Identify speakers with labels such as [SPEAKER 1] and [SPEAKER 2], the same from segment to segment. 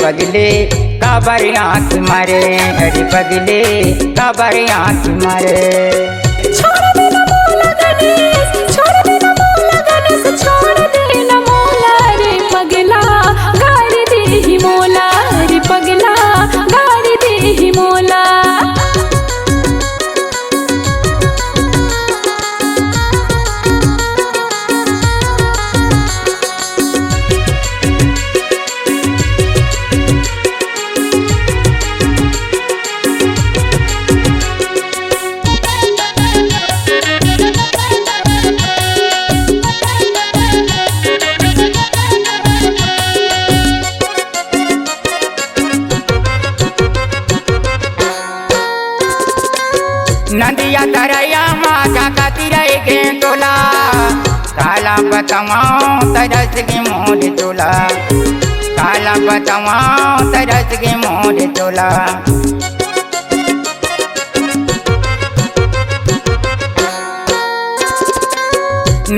[SPEAKER 1] पगले काबर आँख मारे, अरे पगले काबर आँख मारे।
[SPEAKER 2] छोड़ देना मौला गणेश, छोड़ देना मौला गणेश, छोड़ देना मौला रे पगला गाड़ी दे ही मौला, रे पगला गाड़ी दे ही मौला।
[SPEAKER 1] नदिया तरैया माता कतिरई के तोला, काला बताऊं तरस के मोड़ तोला, काला बताऊं तरस के मोड़ तोला।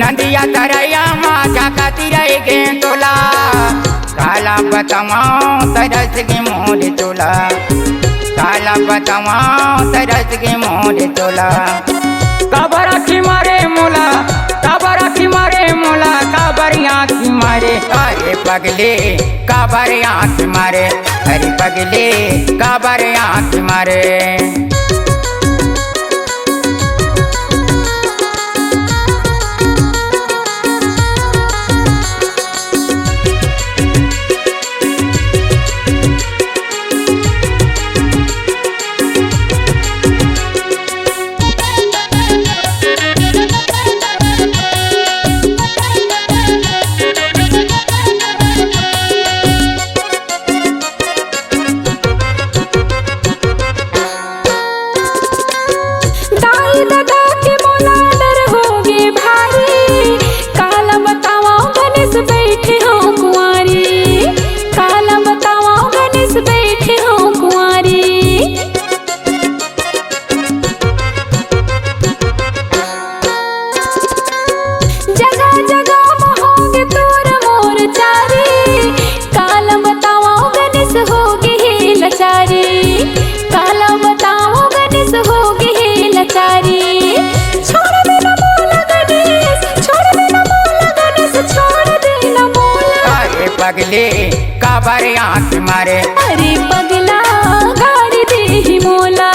[SPEAKER 1] नदिया तरैया माता कतिरई के तोला, काला बताऊं तरस के मोड़ तोला, काला बताऊं तरस के मोड़ तोला। काबर आँखी मारे मोला, काबर आँखी मारे मोला, काबर आँखी मारे, अरे पगले काबर आँखी मारे, अरे पगले काबर आँखी मारे। पगले काबर आँख मारे,
[SPEAKER 2] अरे पगला गाड़ी दे ही मौला।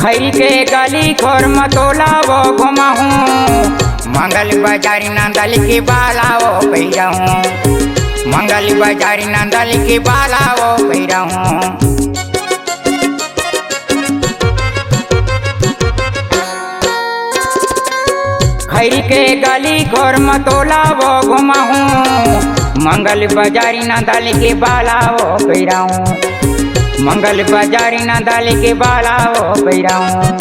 [SPEAKER 1] खैरी के गली खोर मतोला वो घुमाऊं, मंगल बाजारी नंदल के बाला वो पैराऊं, मंगल बाजारी नंदल के बाला वो पैराऊं। खैरी के गली खोर मतोला वो घुमाऊं, मंगल बाजारी नंदल के बाला वो पैराऊं, मंगल बाजारी नंदल के बाला वो पैराऊं।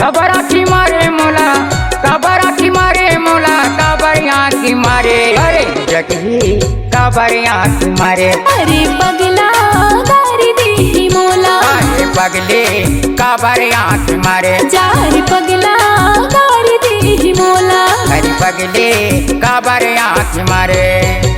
[SPEAKER 1] काबर आँखी मारे मोला, काबर आँखी मारे मोला, काबर आँखी मारे, अरे जगही काबर आँखी मारे,
[SPEAKER 2] अरे पगला गाड़ी दे ही मौला,
[SPEAKER 1] अरे पगले काबर आँखी मारे,
[SPEAKER 2] चार पगला गाड़ी दे ही मौला,
[SPEAKER 1] अरे पगले काबर आँखी मारे।